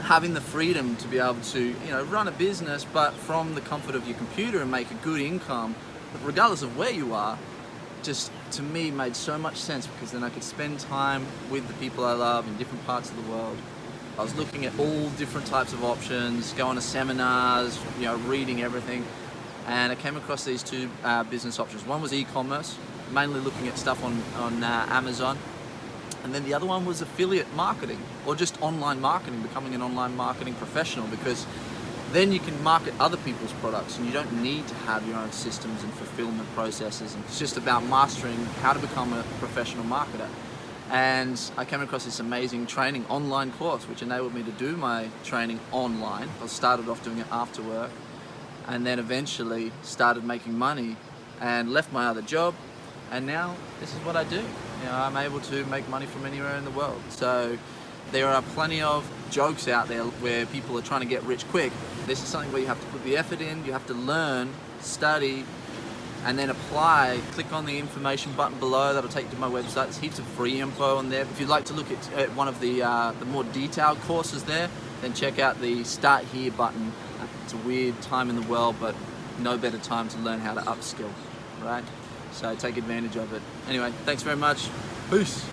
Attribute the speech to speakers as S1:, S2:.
S1: having the freedom to be able to, run a business, but from the comfort of your computer and make a good income, regardless of where you are, just to me made so much sense, because then I could spend time with the people I love in different parts of the world. I was looking at all different types of options, going to seminars, reading everything, and I came across these two business options. One was e-commerce, mainly looking at stuff on Amazon, and then the other one was affiliate marketing, or just online marketing, becoming an online marketing professional, because then you can market other people's products and you don't need to have your own systems and fulfillment processes. And it's just about mastering how to become a professional marketer. And I came across this amazing training online course, which enabled me to do my training online. I started off doing it after work, and then eventually started making money and left my other job. And now this is what I do. I'm able to make money from anywhere in the world. So there are plenty of jokes out there where people are trying to get rich quick. This is something where you have to put the effort in, you have to learn, study, and then apply. Click on the information button below, that'll take you to my website. There's heaps of free info on there. If you'd like to look at one of the more detailed courses there, then check out the Start Here button. It's a weird time in the world, but no better time to learn how to upskill, right? So take advantage of it. Anyway, thanks very much. Peace.